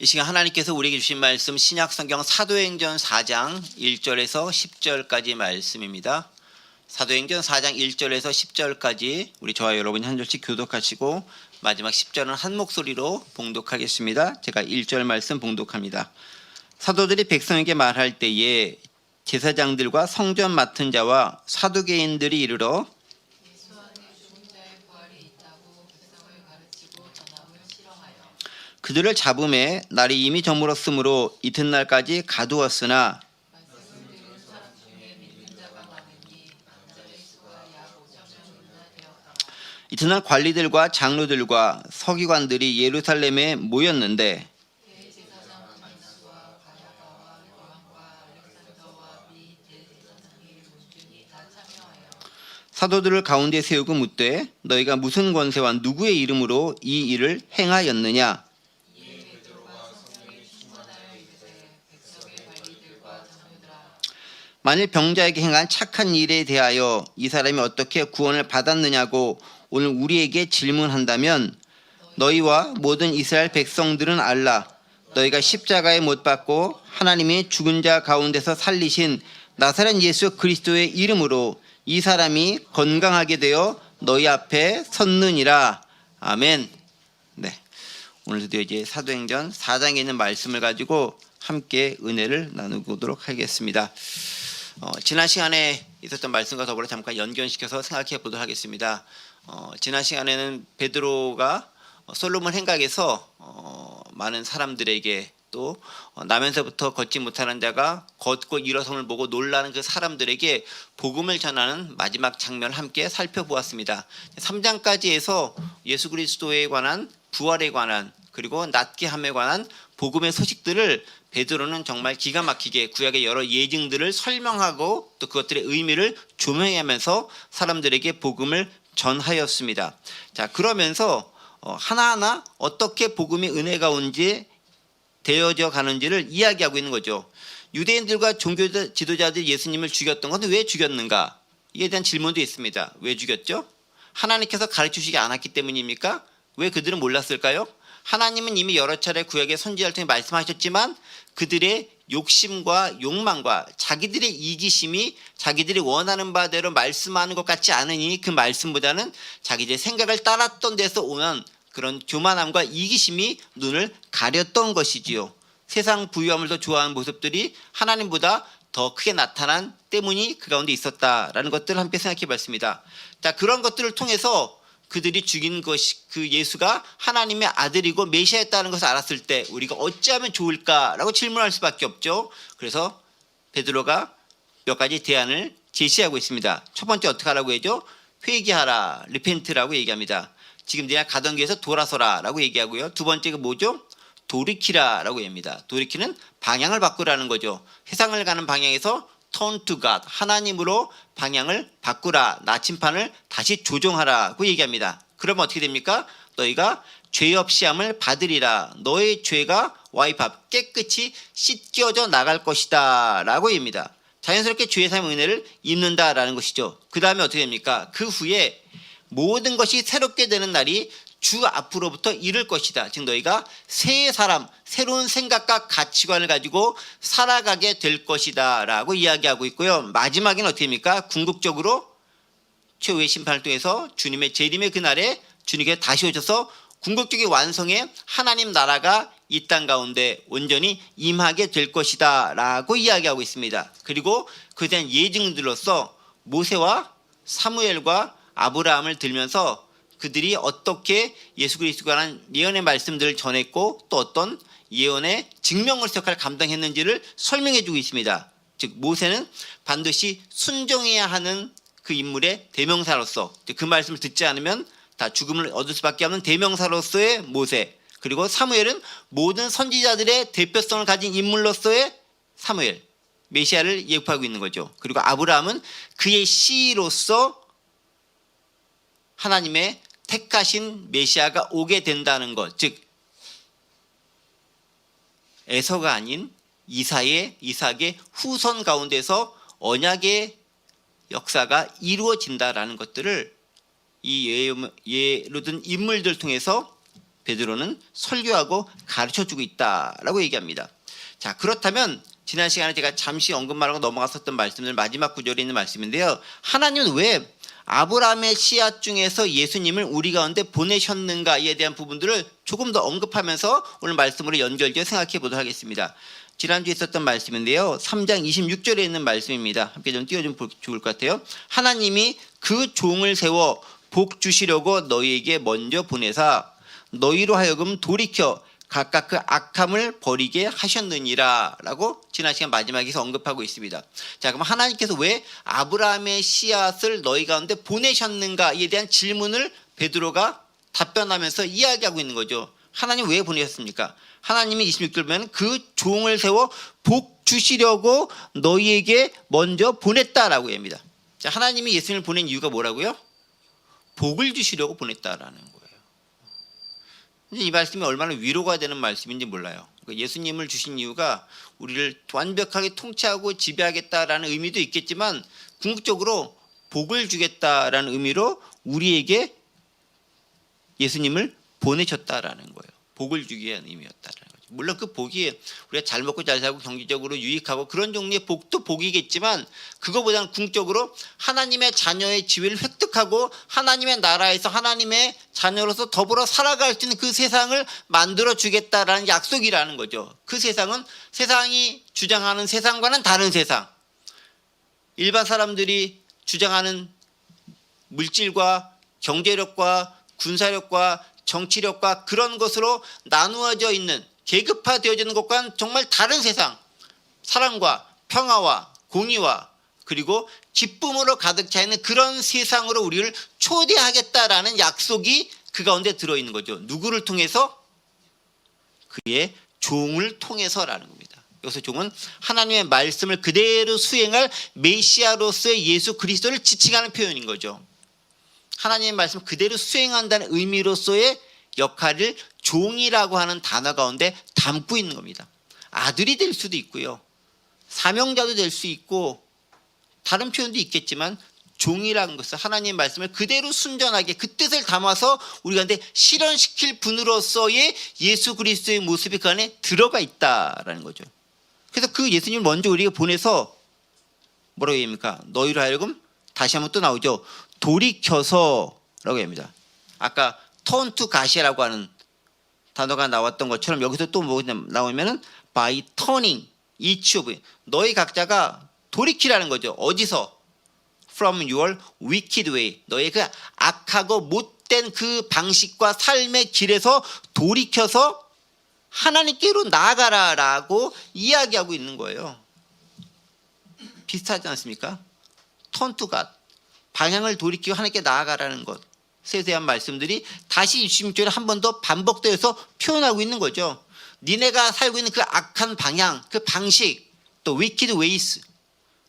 이 시간 하나님께서 우리에게 주신 말씀 신약성경 사도행전 4장 1절에서 10절까지 말씀입니다. 사도행전 4장 1절에서 10절까지 우리 저와 여러분이 한 절씩 교독하시고 마지막 10절은 한 목소리로 봉독하겠습니다. 제가 1절 말씀 봉독합니다. 사도들이 백성에게 말할 때에 제사장들과 성전 맡은 자와 사두개인들이 이르러 그들을 잡음에 날이 이미 저물었으므로 이튿날까지 가두었으나 이튿날 관리들과 장로들과 서기관들이 예루살렘에 모였는데 사도들을 가운데 세우고 묻되 너희가 무슨 권세와 누구의 이름으로 이 일을 행하였느냐? 만일 병자에게 행한 착한 일에 대하여 이 사람이 어떻게 구원을 받았느냐고 오늘 우리에게 질문한다면 너희와 모든 이스라엘 백성들은 알라. 너희가 십자가에 못 박고 하나님이 죽은 자 가운데서 살리신 나사렛 예수 그리스도의 이름으로 이 사람이 건강하게 되어 너희 앞에 섰느니라. 아멘. 네, 오늘 드디어 이제 사도행전 4장에 있는 말씀을 가지고 함께 은혜를 나누도록 하겠습니다. 지난 시간에 있었던 말씀과 더불어 잠깐 연결시켜서 생각해 보도록 하겠습니다. 지난 시간에는 베드로가 솔로몬 행각에서 많은 사람들에게 또 나면서부터 걷지 못하는 자가 걷고 일어섬을 보고 놀라는 그 사람들에게 복음을 전하는 마지막 장면을 함께 살펴보았습니다. 3장까지 해서 예수 그리스도에 관한 부활에 관한 그리고 낫게 함에 관한 복음의 소식들을 베드로는 정말 기가 막히게 구약의 여러 예증들을 설명하고 또 그것들의 의미를 조명하면서 사람들에게 복음을 전하였습니다. 자, 그러면서 하나하나 어떻게 복음의 은혜가 온지 되어져 가는지를 이야기하고 있는 거죠. 유대인들과 종교 지도자들이 예수님을 죽였던 것은 왜 죽였는가? 이에 대한 질문도 있습니다. 왜 죽였죠? 하나님께서 가르치시지 않았기 때문입니까? 왜 그들은 몰랐을까요? 하나님은 이미 여러 차례 구약의 선지자를 통해 말씀하셨지만 그들의 욕심과 욕망과 자기들의 이기심이 자기들이 원하는 바대로 말씀하는 것 같지 않으니 그 말씀보다는 자기들의 생각을 따랐던 데서 오는 그런 교만함과 이기심이 눈을 가렸던 것이지요. 세상 부유함을 더 좋아하는 모습들이 하나님보다 더 크게 나타난 때문이 그 가운데 있었다라는 것들을 함께 생각해 봤습니다. 자, 그런 것들을 통해서 그들이 죽인 것이 그 예수가 하나님의 아들이고 메시아였다는 것을 알았을 때 우리가 어찌하면 좋을까라고 질문할 수밖에 없죠. 그래서 베드로가 몇 가지 대안을 제시하고 있습니다. 첫 번째 어떻게 하라고 하죠? 회개하라, 리펜트라고 얘기합니다. 지금 내가 가던 길에서 돌아서라라고 얘기하고요. 두 번째가 뭐죠? 돌이키라라고 합니다. 돌이키는 방향을 바꾸라는 거죠. 세상을 가는 방향에서 turn to God, 하나님으로 방향을 바꾸라, 나침판을 다시 조정하라고 얘기합니다. 그러면 어떻게 됩니까? 너희가 죄 없이 함을 받으리라. 너의 죄가 와이팝 깨끗이 씻겨져 나갈 것이다 라고 얘기합니다. 자연스럽게 죄의 삶 은혜를 입는다라는 것이죠. 그 다음에 어떻게 됩니까? 그 후에 모든 것이 새롭게 되는 날이 주 앞으로부터 이를 것이다. 즉 너희가 새 사람, 새로운 생각과 가치관을 가지고 살아가게 될 것이다 라고 이야기하고 있고요. 마지막에는 어떻게 됩니까? 궁극적으로 최후의 심판을 통해서 주님의 재림의 그날에 주님께 다시 오셔서 궁극적인 완성의 하나님 나라가 이 땅 가운데 온전히 임하게 될 것이다 라고 이야기하고 있습니다. 그리고 그에 대한 예증들로서 모세와 사무엘과 아브라함을 들면서 그들이 어떻게 예수 그리스도에 관한 예언의 말씀들을 전했고 또 어떤 예언의 증명으로서 역할을 감당했는지를 설명해 주고 있습니다. 즉 모세는 반드시 순종해야 하는 그 인물의 대명사로서 그 말씀을 듣지 않으면 다 죽음을 얻을 수밖에 없는 대명사로서의 모세, 그리고 사무엘은 모든 선지자들의 대표성을 가진 인물로서의 사무엘, 메시아를 예표하고 있는 거죠. 그리고 아브라함은 그의 씨로서 하나님의 택하신 메시아가 오게 된다는 것, 즉 에서가 아닌 이삭의 후손 가운데서 언약의 역사가 이루어진다라는 것들을 이 예로 든 인물들 통해서 베드로는 설교하고 가르쳐주고 있다라고 얘기합니다. 자, 그렇다면 지난 시간에 제가 잠시 언급만 하고 넘어갔었던 말씀들 마지막 구절에 있는 말씀인데요. 하나님은 왜 아브라함의 씨앗 중에서 예수님을 우리 가운데 보내셨는가에 대한 부분들을 조금 더 언급하면서 오늘 말씀으로 연결지어 생각해 보도록 하겠습니다. 지난주에 있었던 말씀인데요. 3장 26절에 있는 말씀입니다. 함께 좀 띄워주면 좋을 것 같아요. 하나님이 그 종을 세워 복 주시려고 너희에게 먼저 보내사 너희로 하여금 돌이켜 각각 그 악함을 버리게 하셨느니라 라고 지난 시간 마지막에서 언급하고 있습니다. 자, 그럼 하나님께서 왜 아브라함의 씨앗을 너희 가운데 보내셨는가에 대한 질문을 베드로가 답변하면서 이야기하고 있는 거죠. 하나님 왜 보내셨습니까? 하나님이 26절 보면 그 종을 세워 복 주시려고 너희에게 먼저 보냈다라고 합니다. 자, 하나님이 예수님을 보낸 이유가 뭐라고요? 복을 주시려고 보냈다라는 거예요. 이 말씀이 얼마나 위로가 되는 말씀인지 몰라요. 예수님을 주신 이유가 우리를 완벽하게 통치하고 지배하겠다라는 의미도 있겠지만 궁극적으로 복을 주겠다라는 의미로 우리에게 예수님을 보내셨다라는 거예요. 복을 주기 위한 의미였다라는 거죠. 물론 그 복이 우리가 잘 먹고 잘 살고 경제적으로 유익하고 그런 종류의 복도 복이겠지만 그거보다는 궁극적으로 하나님의 자녀의 지위를 획득하고 하나님의 나라에서 하나님의 자녀로서 더불어 살아갈 수 있는 그 세상을 만들어 주겠다라는 약속이라는 거죠. 그 세상은 세상이 주장하는 세상과는 다른 세상. 일반 사람들이 주장하는 물질과 경제력과 군사력과 정치력과 그런 것으로 나누어져 있는 계급화되어져 있는 것과는 정말 다른 세상, 사랑과 평화와 공의와 그리고 기쁨으로 가득 차 있는 그런 세상으로 우리를 초대하겠다라는 약속이 그 가운데 들어있는 거죠. 누구를 통해서? 그의 종을 통해서라는 겁니다. 여기서 종은 하나님의 말씀을 그대로 수행할 메시아로서의 예수 그리스도를 지칭하는 표현인 거죠. 하나님의 말씀을 그대로 수행한다는 의미로서의 역할을 종이라고 하는 단어 가운데 담고 있는 겁니다. 아들이 될 수도 있고요. 사명자도 될 수 있고 다른 표현도 있겠지만 종이라는 것은 하나님의 말씀을 그대로 순전하게 그 뜻을 담아서 우리 가운데 실현시킬 분으로서의 예수 그리스도의 모습이 그 안에 들어가 있다라는 거죠. 그래서 그 예수님을 먼저 우리에게 보내서 뭐라고 얘기합니까? 너희로 하여금 다시 한번 또 나오죠. 돌이켜서라고 합니다. 아까 turn to 가시라고 하는 단어가 나왔던 것처럼 여기서 또 뭐 나오면은 by turning each of 너희 각자가 돌이키라는 거죠. 어디서? From your wicked way 너의 그 악하고 못된 그 방식과 삶의 길에서 돌이켜서 하나님께로 나아가라라고 이야기하고 있는 거예요. 비슷하지 않습니까? turn to God 방향을 돌이키고 하나님께 나아가라는 것에 대한 말씀들이 다시 26절에 한 번 더 반복되어서 표현하고 있는 거죠. 니네가 살고 있는 그 악한 방향, 그 방식, 또 wicked ways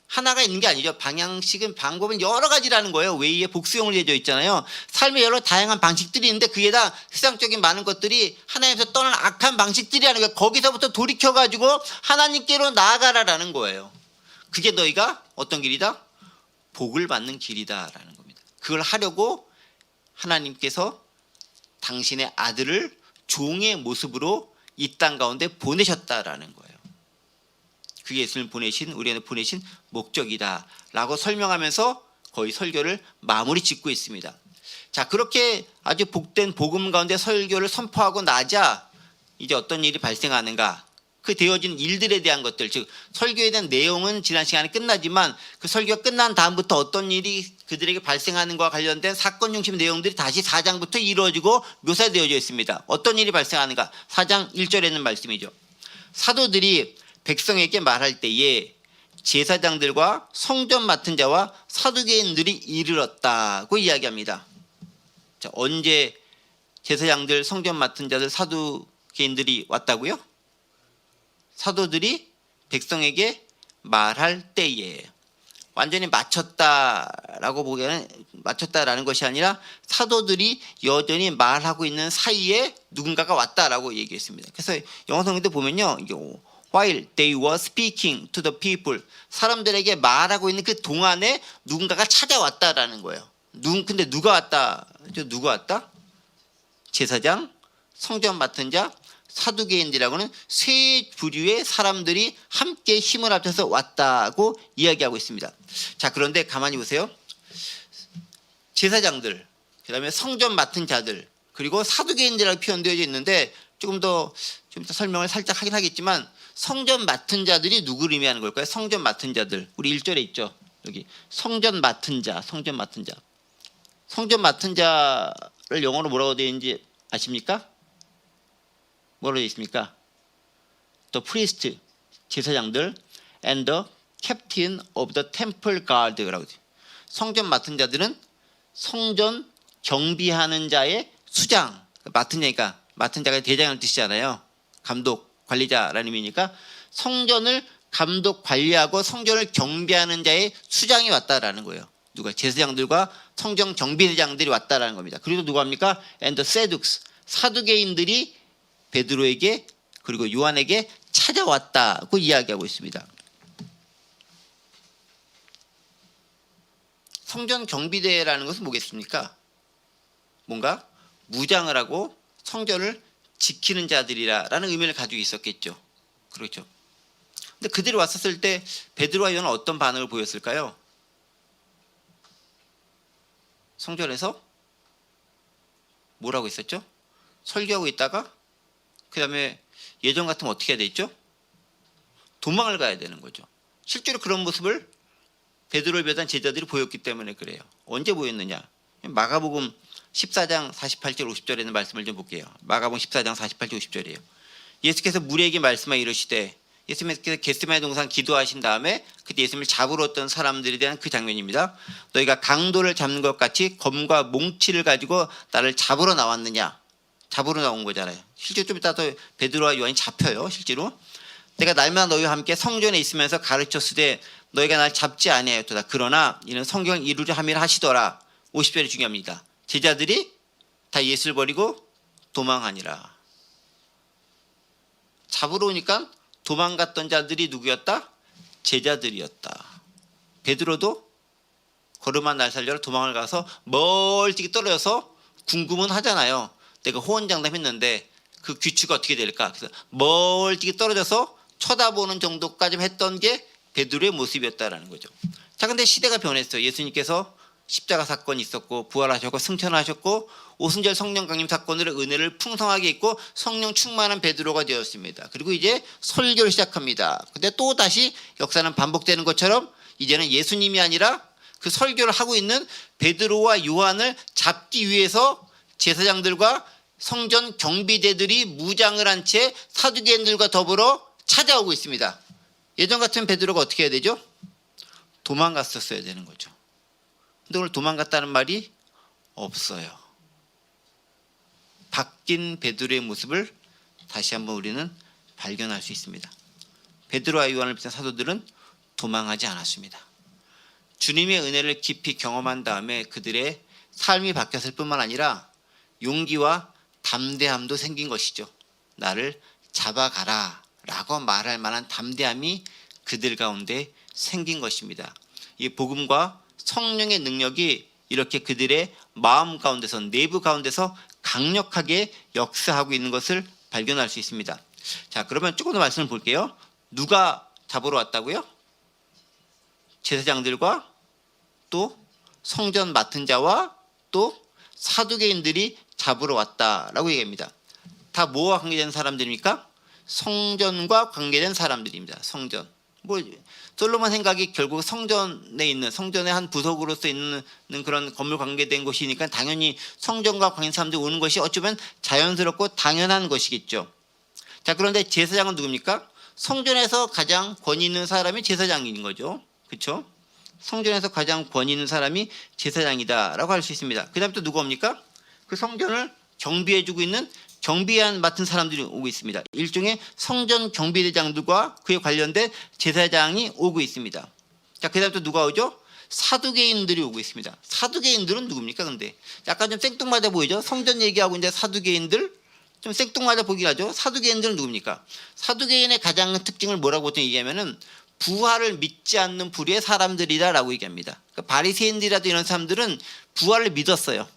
하나가 있는 게 아니죠. 방향식은 방법은 여러 가지라는 거예요. 웨이에 복수형으로 되어 있잖아요. 삶의 여러 다양한 방식들이 있는데 그게 다 세상적인 많은 것들이 하나님께서 떠난 악한 방식들이라는 거예요. 거기서부터 돌이켜가지고 하나님께로 나아가라라는 거예요. 그게 너희가 어떤 길이다? 복을 받는 길이다라는 겁니다. 그걸 하려고 하나님께서 당신의 아들을 종의 모습으로 이 땅 가운데 보내셨다라는 거예요. 그게 예수님을 보내신 우리에게 보내신 목적이다라고 설명하면서 거의 설교를 마무리 짓고 있습니다. 자, 그렇게 아주 복된 복음 가운데 설교를 선포하고 나자 이제 어떤 일이 발생하는가? 그 되어진 일들에 대한 것들, 즉 설교에 대한 내용은 지난 시간에 끝나지만 그 설교가 끝난 다음부터 어떤 일이 그들에게 발생하는 것과 관련된 사건 중심 내용들이 다시 4장부터 이루어지고 묘사되어져 있습니다. 어떤 일이 발생하는가? 4장 1절에 있는 말씀이죠. 사도들이 백성에게 말할 때에 제사장들과 성전 맡은 자와 사두개인들이 이르렀다고 이야기합니다. 자, 언제 제사장들, 성전 맡은 자들, 사두개인들이 왔다고요? 사도들이 백성에게 말할 때에 완전히 마쳤다라고 보기에는 마쳤다라는 것이 아니라 사도들이 여전히 말하고 있는 사이에 누군가가 왔다라고 얘기했습니다. 그래서 영어 성경도 보면요, while they were speaking to the people 사람들에게 말하고 있는 그 동안에 누군가가 찾아왔다라는 거예요. 근데 누가 왔다? 누가 왔다? 제사장, 성전 맡은 자, 사두개인들이라고는 세 부류의 사람들이 함께 힘을 합쳐서 왔다고 이야기하고 있습니다. 자, 그런데 가만히 보세요. 제사장들, 그 다음에 성전 맡은 자들, 그리고 사두개인들이라고 표현되어 있는데 조금 더 설명을 살짝 하긴 하겠지만 성전 맡은 자들이 누구를 의미하는 걸까요? 성전 맡은 자들. 우리 1절에 있죠. 여기 성전 맡은 자, 성전 맡은 자. 성전 맡은 자를 영어로 뭐라고 되어 있는지 아십니까? 뭐라고 되어 있습니까? The priest, 제사장들, and the captain of the temple guard라고 돼요. 성전 맡은 자들은 성전 경비하는 자의 수장, 맡은 자니까 맡은 자가 대장을 뜻이잖아요. 감독, 관리자라는 의미니까 성전을 감독, 관리하고 성전을 경비하는 자의 수장이 왔다라는 거예요. 누가? 제사장들과 성전 경비대장들이 왔다라는 겁니다. 그리고 누가 합니까? And the Sadducees, 사두개인들이 베드로에게 그리고 요한에게 찾아왔다고 이야기하고 있습니다. 성전 경비대라는 것은 뭐겠습니까? 뭔가 무장을 하고 성전을 지키는 자들이라는 의미를 가지고 있었겠죠. 그렇죠. 근데 그들이 왔었을 때 베드로와 요한은 어떤 반응을 보였을까요? 성전에서 뭐라고 있었죠? 설교하고 있다가 그 다음에 예전 같으면 어떻게 해야 되죠? 도망을 가야 되는 거죠. 실제로 그런 모습을 베드로를 비롯한 제자들이 보였기 때문에 그래요. 언제 보였느냐? 마가복음 14장 48절 50절에 있는 말씀을 좀 볼게요. 마가복음 14장 48절 50절이에요. 예수께서 무리에게 말씀하 이르시되, 예수님께서 겟세마네 동산 기도하신 다음에 그때 예수님을 잡으러 왔던 사람들에 대한 그 장면입니다. 너희가 강도를 잡는 것 같이 검과 몽치를 가지고 나를 잡으러 나왔느냐? 잡으러 나온 거잖아요. 실제로 좀 이따 더 베드로와 요한이 잡혀요. 실제로 내가 날마다 너희와 함께 성전에 있으면서 가르쳤으되 너희가 날 잡지 아니하였도다. 그러나 이는 성경을 이루려 함이라 하시더라. 50절이 중요합니다. 제자들이 다 예수를 버리고 도망하니라. 잡으러 오니까 도망갔던 자들이 누구였다? 제자들이었다. 베드로도 걸음한 날 살려라 도망을 가서 멀찍이 떨어져서 궁금은 하잖아요. 내가 호언장담했는데 그 규칙이 어떻게 될까? 그래서 멀찍이 떨어져서 쳐다보는 정도까지 했던 게 베드로의 모습이었다라는 거죠. 자, 근데 시대가 변했어요. 예수님께서 십자가 사건이 있었고 부활하셨고 승천하셨고 오순절 성령 강림 사건으로 은혜를 풍성하게 입고 성령 충만한 베드로가 되었습니다. 그리고 이제 설교를 시작합니다. 근데 또 다시 역사는 반복되는 것처럼 이제는 예수님이 아니라 그 설교를 하고 있는 베드로와 요한을 잡기 위해서 제사장들과 성전 경비대들이 무장을 한 채 사두개인들과 더불어 찾아오고 있습니다. 예전 같은 베드로가 어떻게 해야 되죠? 도망갔었어야 되는 거죠. 근데 오늘 도망갔다는 말이 없어요. 바뀐 베드로의 모습을 다시 한번 우리는 발견할 수 있습니다. 베드로와 요한을 비롯한 사도들은 도망하지 않았습니다. 주님의 은혜를 깊이 경험한 다음에 그들의 삶이 바뀌었을 뿐만 아니라 용기와 담대함도 생긴 것이죠. 나를 잡아가라 라고 말할 만한 담대함이 그들 가운데 생긴 것입니다. 이 복음과 성령의 능력이 이렇게 그들의 마음 가운데서, 내부 가운데서 강력하게 역사하고 있는 것을 발견할 수 있습니다. 자, 그러면 조금 더 말씀을 볼게요. 누가 잡으러 왔다고요? 제사장들과 또 성전 맡은 자와 또 사두개인들이 잡으러 왔다라고 얘기합니다. 다 뭐와 관계된 사람들입니까? 성전과 관계된 사람들입니다. 성전. 솔로몬 생각이 결국 성전에 있는, 성전의 한 부속으로서 있는 그런 건물 관계된 곳이니까 당연히 성전과 관계된 사람들이 오는 것이 어쩌면 자연스럽고 당연한 것이겠죠. 자, 그런데 제사장은 누굽니까? 성전에서 가장 권위 있는 사람이 제사장인 거죠. 그렇죠? 성전에서 가장 권위 있는 사람이 제사장이다라고 할 수 있습니다. 그 다음에 또 누가 옵니까? 그 성전을 경비해주고 있는 경비한 맡은 사람들이 오고 있습니다. 일종의 성전 경비대장들과 그에 관련된 제사장이 오고 있습니다. 자, 그 다음에 또 누가 오죠? 사두개인들이 오고 있습니다. 사두개인들은 누굽니까? 근데 약간 좀 생뚱맞아 보이죠? 성전 얘기하고 이제 사두개인들 좀 생뚱맞아 보긴 하죠. 사두개인들은 누굽니까? 사두개인의 가장 특징을 뭐라고 보통 얘기하면은 부활을 믿지 않는 부류의 사람들이다라고 얘기합니다. 그러니까 바리새인들이라도 이런 사람들은 부활을 믿었어요.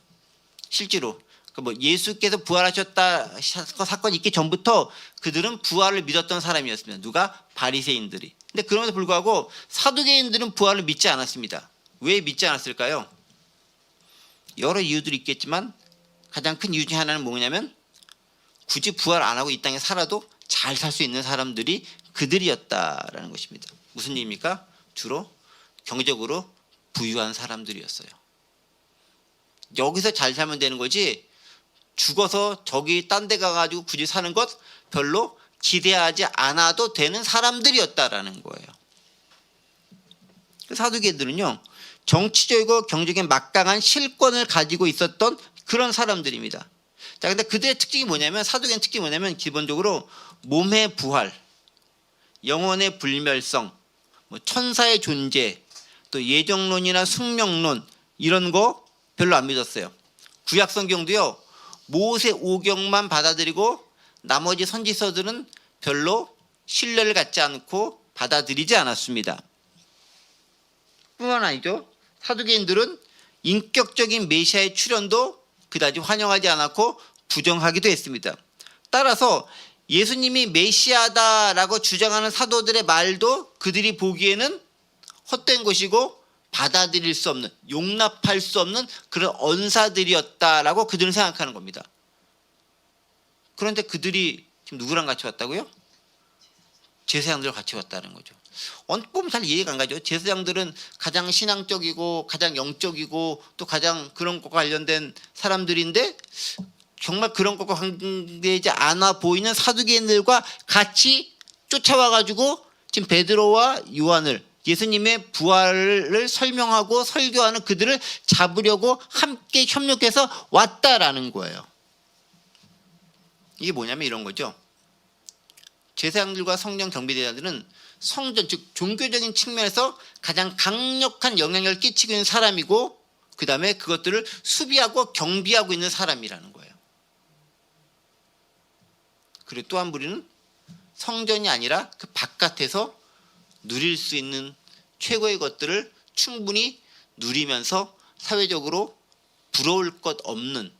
실제로. 그러니까 뭐 예수께서 부활하셨다 사건이 있기 전부터 그들은 부활을 믿었던 사람이었습니다. 누가? 바리새인들이. 근데 그럼에도 불구하고 사두개인들은 부활을 믿지 않았습니다. 왜 믿지 않았을까요? 여러 이유들이 있겠지만 가장 큰 이유 중에 하나는 뭐냐면 굳이 부활 안 하고 이 땅에 살아도 잘 살 수 있는 사람들이 그들이었다라는 것입니다. 무슨 얘기입니까? 주로 경제적으로 부유한 사람들이었어요. 여기서 잘 살면 되는 거지 죽어서 저기 딴 데 가가지고 굳이 사는 것 별로 기대하지 않아도 되는 사람들이었다라는 거예요. 사두개인들은요, 정치적이고 경제적인 막강한 실권을 가지고 있었던 그런 사람들입니다. 자, 근데 그들의 특징이 뭐냐면, 사두개인 특징이 뭐냐면 기본적으로 몸의 부활, 영혼의 불멸성, 뭐 천사의 존재, 또 예정론이나 숙명론 이런 거 별로 안 믿었어요. 구약 성경도요, 모세 오경만 받아들이고 나머지 선지서들은 별로 신뢰를 갖지 않고 받아들이지 않았습니다. 뿐만 아니죠. 사두개인들은 인격적인 메시아의 출현도 그다지 환영하지 않았고 부정하기도 했습니다. 따라서 예수님이 메시아다라고 주장하는 사도들의 말도 그들이 보기에는 헛된 것이고 받아들일 수 없는, 용납할 수 없는 그런 언사들이었다라고 그들은 생각하는 겁니다. 그런데 그들이 지금 누구랑 같이 왔다고요? 제사장들과 같이 왔다는 거죠. 보면 잘 이해가 안 가죠. 제사장들은 가장 신앙적이고 가장 영적이고 또 가장 그런 것과 관련된 사람들인데 정말 그런 것과 관계되지 않아 보이는 사두개인들과 같이 쫓아와가지고 지금 베드로와 요한을, 예수님의 부활을 설명하고 설교하는 그들을 잡으려고 함께 협력해서 왔다라는 거예요. 이게 뭐냐면 이런 거죠. 제사장들과 성령 경비대장들은 성전, 즉 종교적인 측면에서 가장 강력한 영향력을 끼치고 있는 사람이고 그 다음에 그것들을 수비하고 경비하고 있는 사람이라는 거예요. 그리고 또 한 부류는 성전이 아니라 그 바깥에서 누릴 수 있는 최고의 것들을 충분히 누리면서 사회적으로 부러울 것 없는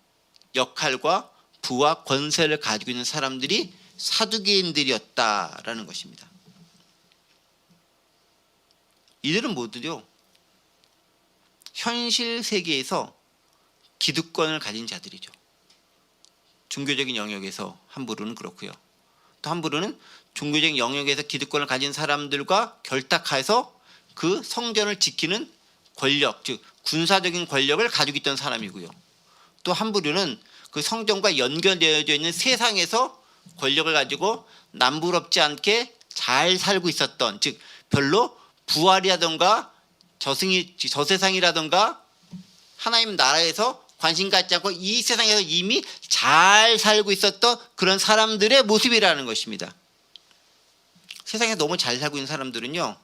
역할과 부와 권세를 가지고 있는 사람들이 사두개인들이었다라는 것입니다. 이들은 모두요, 현실 세계에서 기득권을 가진 자들이죠. 종교적인 영역에서 한 부류는 그렇고요. 또 한 부류는 종교적인 영역에서 기득권을 가진 사람들과 결탁해서 그 성전을 지키는 권력, 즉 군사적인 권력을 가지고 있던 사람이고요. 또 한 부류는 그 성전과 연결되어져 있는 세상에서 권력을 가지고 남부럽지 않게 잘 살고 있었던, 즉 별로 부활이라던가 저세상이라던가 하나님 나라에서 관심 갖지 않고 이 세상에서 이미 잘 살고 있었던 그런 사람들의 모습이라는 것입니다. 세상에 너무 잘 살고 있는 사람들은요,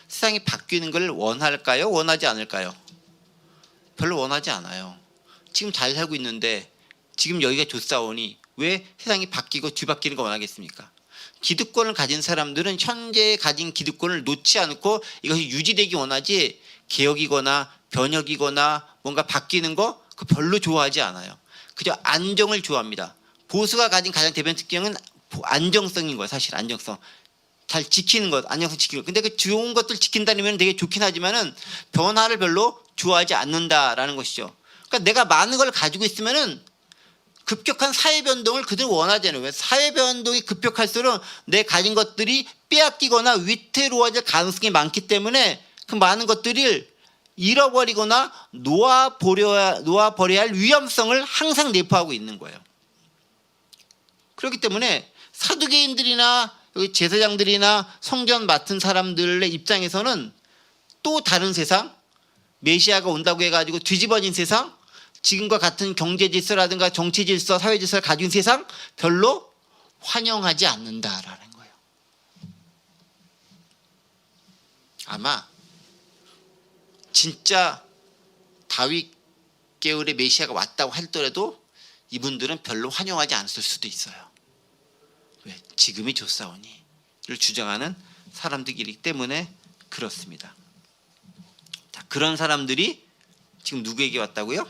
세상이 바뀌는 걸 원할까요? 원하지 않을까요? 별로 원하지 않아요. 지금 잘 살고 있는데 지금 여기가 좋사오니 왜 세상이 바뀌고 뒤바뀌는 거 원하겠습니까? 기득권을 가진 사람들은 현재 가진 기득권을 놓지 않고 이것이 유지되기 원하지 개혁이거나 변혁이거나 뭔가 바뀌는 거 그 별로 좋아하지 않아요. 그저 안정을 좋아합니다. 보수가 가진 가장 대표적인 특징은 안정성인 거예요. 사실 안정성. 잘 지키는 것, 안정성 지키는 것. 근데 그 좋은 것들 지킨다면 되게 좋긴 하지만은 변화를 별로 좋아하지 않는다라는 것이죠. 그러니까 내가 많은 걸 가지고 있으면은 급격한 사회 변동을 그들은 원하잖아요. 왜? 사회 변동이 급격할수록 내 가진 것들이 빼앗기거나 위태로워질 가능성이 많기 때문에 그 많은 것들을 잃어버리거나 놓아버려야 할 위험성을 항상 내포하고 있는 거예요. 그렇기 때문에 사두개인들이나 제사장들이나 성전 맡은 사람들의 입장에서는 또 다른 세상, 메시아가 온다고 해가지고 뒤집어진 세상, 지금과 같은 경제 질서라든가 정치 질서, 사회 질서를 가진 세상 별로 환영하지 않는다라는 거예요. 아마 진짜 다윗 계열의 메시아가 왔다고 하더라도 이분들은 별로 환영하지 않았을 수도 있어요. 왜? 지금이 좋사오니를 주장하는 사람들이기 때문에 그렇습니다. 자, 그런 사람들이 지금 누구에게 왔다고요?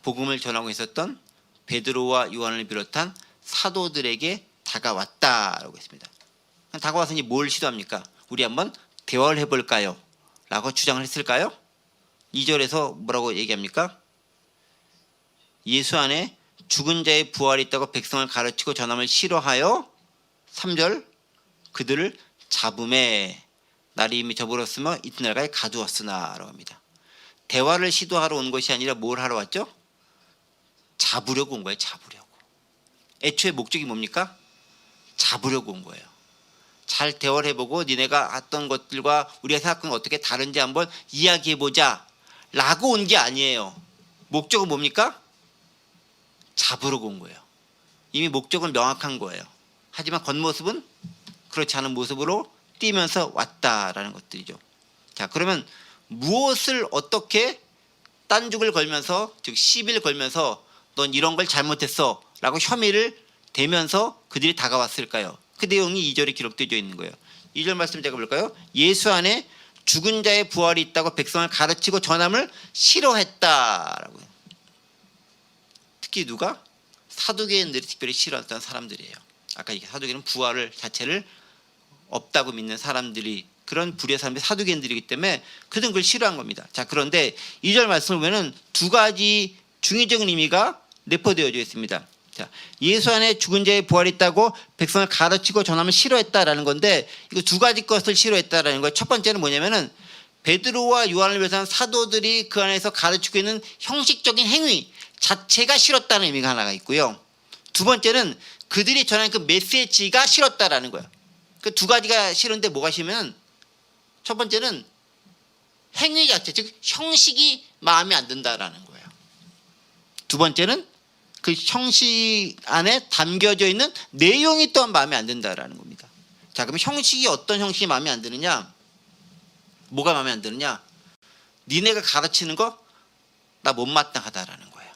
복음을 전하고 있었던 베드로와 요한을 비롯한 사도들에게 다가왔다라고 했습니다. 다가와서 이제 뭘 시도합니까? 우리 한번 대화를 해볼까요? 라고 주장을 했을까요? 2절에서 뭐라고 얘기합니까? 예수 안에 죽은 자의 부활이 있다고 백성을 가르치고 전함을 싫어하여 3절 그들을 잡음에 날이 이미 저물었으며 이튿날까지 가두었으나 라고 합니다. 대화를 시도하러 온 것이 아니라 뭘 하러 왔죠? 잡으려고 온 거예요. 잡으려고. 애초에 목적이 뭡니까? 잡으려고 온 거예요. 잘 대화를 해보고 니네가 했던 것들과 우리가 생각하는 건 어떻게 다른지 한번 이야기해보자 라고 온 게 아니에요. 목적은 뭡니까? 잡으려고 온 거예요. 이미 목적은 명확한 거예요. 하지만 겉모습은 그렇지 않은 모습으로 뛰면서 왔다라는 것들이죠. 자, 그러면 무엇을 어떻게 딴죽을 걸면서, 즉 시비를 걸면서 넌 이런 걸 잘못했어 라고 혐의를 대면서 그들이 다가왔을까요? 그 내용이 2절에 기록되어 있는 거예요. 2절 말씀 제가 볼까요? 예수 안에 죽은 자의 부활이 있다고 백성을 가르치고 전함을 싫어했다라고요. 특히 누가? 사두개인들이 특별히 싫어했던 사람들이에요. 아까 이게 사두개는 부활을 자체를 없다고 믿는 사람들이, 그런 부류의 사람들이 사두개인들이기 때문에 그들은 그걸 싫어한 겁니다. 자, 그런데 2절 말씀을 보면 두 가지 중의적인 의미가 내포되어져 있습니다. 자, 예수 안에 죽은 자의 부활이 있다고 백성을 가르치고 전함을 싫어했다라는 건데, 이거 두 가지 것을 싫어했다라는 거예요. 첫 번째는 뭐냐면은 베드로와 요한을 비롯한 사도들이 그 안에서 가르치고 있는 형식적인 행위 자체가 싫었다는 의미가 하나가 있고요. 두 번째는 그들이 전하는 그 메시지가 싫었다라는 거예요. 그 두 가지가 싫은데 뭐가 싫으면, 첫 번째는 행위 자체, 즉 형식이 마음에 안 든다라는 거예요. 두 번째는 그 형식 안에 담겨져 있는 내용이 또한 마음에 안 든다라는 겁니다. 자, 그럼 형식이 어떤 형식이 마음에 안 드느냐? 뭐가 마음에 안 드느냐? 니네가 가르치는 거 나 못마땅하다라는 거예요.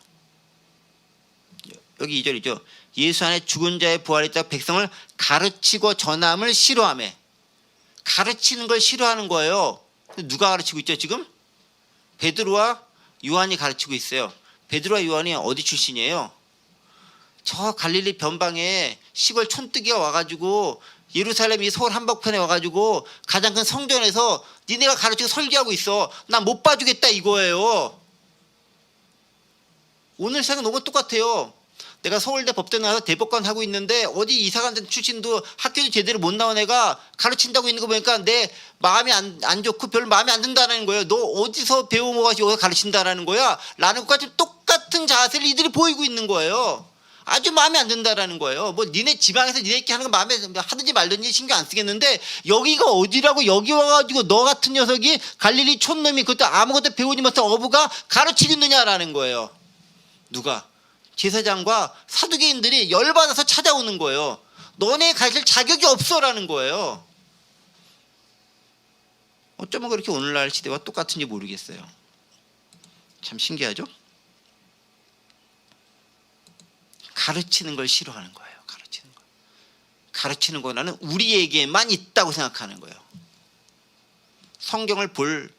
여기 2절이죠. 예수 안에 죽은 자의 부활이 있다고 백성을 가르치고 전함을 싫어하며. 가르치는 걸 싫어하는 거예요. 누가 가르치고 있죠 지금? 베드로와 요한이 가르치고 있어요. 베드로와 요한이 어디 출신이에요? 저 갈릴리 변방에 시골 촌뜨기가 와가지고 예루살렘이 서울 한복판에 와가지고 가장 큰 성전에서 니네가 가르치고 설교하고 있어. 나 못 봐주겠다 이거예요. 오늘 생각 너무 똑같아요. 내가 서울대 법대 나와서 대법관 하고 있는데 어디 이사간 출신도 학교도 제대로 못 나온 애가 가르친다고 있는 거 보니까 내 마음이 안 좋고 별로 마음에 안 든다는 거예요. 너 어디서 배워먹어가지고 여기서 가르친다라는 거야? 라는 것과 똑같은 자세를 이들이 보이고 있는 거예요. 아주 마음에 안 든다라는 거예요. 뭐 니네 지방에서 니네끼리 하는 거 마음에 하든지 말든지 신경 안 쓰겠는데 여기가 어디라고 여기 와가지고 너 같은 녀석이 갈릴리 촌놈이 그것도 아무것도 배우지 못한 어부가 가르치겠느냐라는 거예요. 누가? 제사장과 사두개인들이 열받아서 찾아오는 거예요. 너네 가르칠 자격이 없어라는 거예요. 어쩌면 그렇게 오늘날 시대와 똑같은지 모르겠어요. 참 신기하죠? 가르치는 걸 싫어하는 거예요. 가르치는 거 나는 우리에게만 있다고 생각하는 거예요. 성경을 볼,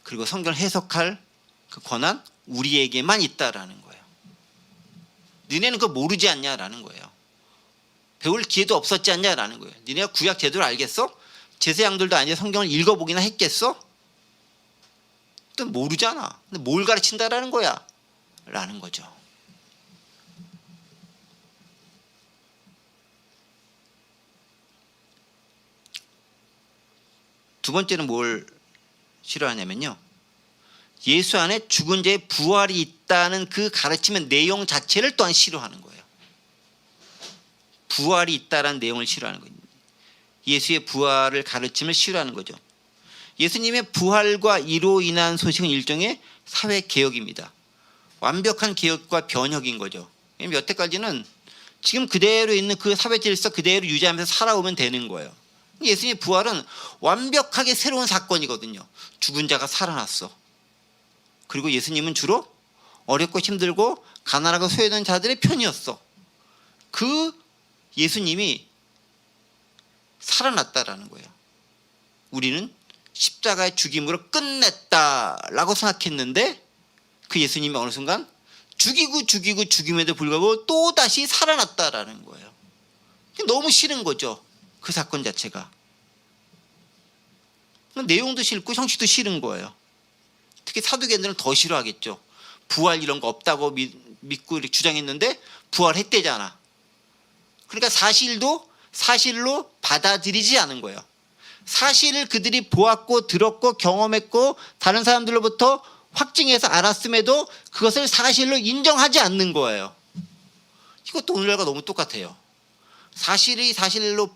그리고 성경을 해석할 그 권한 우리에게만 있다라는 거예요. 너네는 그거 모르지 않냐라는 거예요. 배울 기회도 없었지 않냐라는 거예요. 너네가 구약 제도를 알겠어? 제사장들도 아니라 성경을 읽어보기나 했겠어? 또 모르잖아. 근데 뭘 가르친다라는 거야? 라는 거죠. 두 번째는 뭘 싫어하냐면요, 예수 안에 죽은 자의 부활이 있다는 그 가르침의 내용 자체를 또한 싫어하는 거예요. 부활이 있다는 내용을 싫어하는 거예요. 예수의 부활을 가르침을 싫어하는 거죠. 예수님의 부활과 이로 인한 소식은 일종의 사회개혁입니다. 완벽한 개혁과 변혁인 거죠. 여태까지는 지금 그대로 있는 그 사회 질서 그대로 유지하면서 살아오면 되는 거예요. 예수님의 부활은 완벽하게 새로운 사건이거든요. 죽은 자가 살아났어. 그리고 예수님은 주로 어렵고 힘들고 가난하고 소외된 자들의 편이었어. 그 예수님이 살아났다라는 거예요. 우리는 십자가의 죽임으로 끝냈다라고 생각했는데 그 예수님이 어느 순간 죽임에도 불구하고 또 다시 살아났다라는 거예요. 너무 싫은 거죠. 그 사건 자체가. 내용도 싫고 형식도 싫은 거예요. 특히 사두개인들은 더 싫어하겠죠. 부활 이런 거 없다고 믿고 이렇게 주장했는데 부활했대잖아. 그러니까 사실로 받아들이지 않은 거예요. 사실을 그들이 보았고 들었고 경험했고 다른 사람들로부터 확증해서 알았음에도 그것을 사실로 인정하지 않는 거예요. 이것도 오늘날과 너무 똑같아요. 사실이 사실로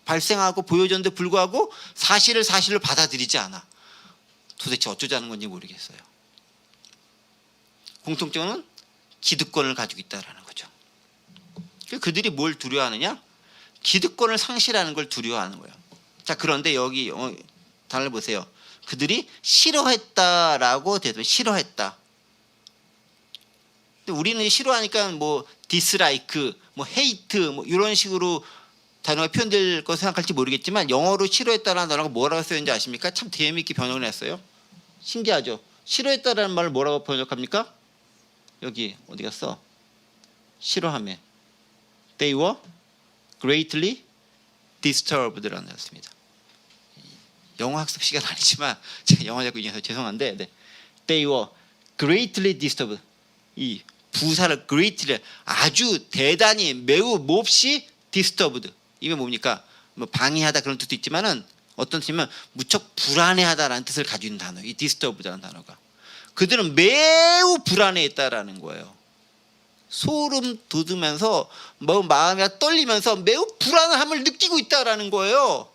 발생하고 보여졌는데 불구하고 사실을 사실로 받아들이지 않아. 도대체 어쩌자는 건지 모르겠어요. 공통점은 기득권을 가지고 있다는 거죠. 그들이 뭘 두려워하느냐? 기득권을 상실하는 걸 두려워하는 거예요. 자, 그런데 여기 단어를 보세요. 그들이 싫어했다라고 되면 싫어했다. 근데 우리는 싫어하니까 뭐 dislike, 뭐 hate, 뭐 이런 식으로 단어가 표현될 거 생각할지 모르겠지만 영어로 싫어했다라는 단어가 뭐라고 쓰였는지 아십니까? 참 재미있게 번역을 했어요. 신기하죠. 싫어했다라는 말을 뭐라고 번역합니까? 여기 어디 갔어? 싫어하며 They were greatly disturbed라는 였습니다. 영어 학습 시간 아니지만 제가 영어 자꾸 얘기해서 죄송한데 They were greatly disturbed. 이 부사를 greatly 아주 대단히 매우 몹시 disturbed. 이게 뭡니까? 뭐 방해하다 그런 뜻도 있지만은 어떤 뜻이면 무척 불안해하다라는 뜻을 가지고 있는 단어. 이 disturbed라는 단어가. 그들은 매우 불안해했다라는 거예요. 소름 돋으면서 뭐 마음이 떨리면서 매우 불안함을 느끼고 있다라는 거예요.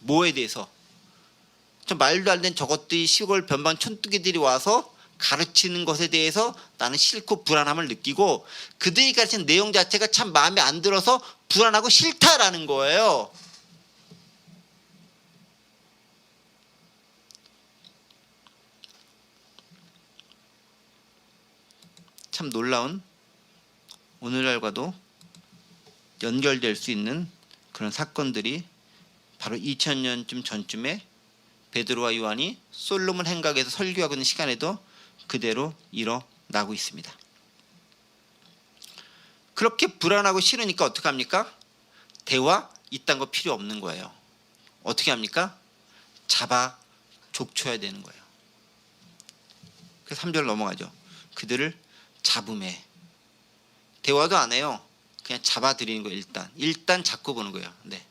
뭐에 대해서? 저 말도 안 되는 저것들이 시골 변방 촌뜨기들이 와서 가르치는 것에 대해서 나는 싫고 불안함을 느끼고 그들이 가르치는 내용 자체가 참 마음에 안 들어서 불안하고 싫다라는 거예요. 참 놀라운 오늘날과도 연결될 수 있는 그런 사건들이 바로 2000년쯤 전쯤에 베드로와 요한이 솔로몬 행각에서 설교하고 있는 시간에도 그대로 일어나고 있습니다. 그렇게 불안하고 싫으니까 어떻게 합니까? 대화 이딴 거 필요 없는 거예요. 어떻게 합니까? 잡아 족쳐야 되는 거예요. 그래서 3절 넘어가죠. 그들을 잡음에 대화도 안 해요. 그냥 잡아들이는 거예요. 일단 잡고 보는 거예요. 네.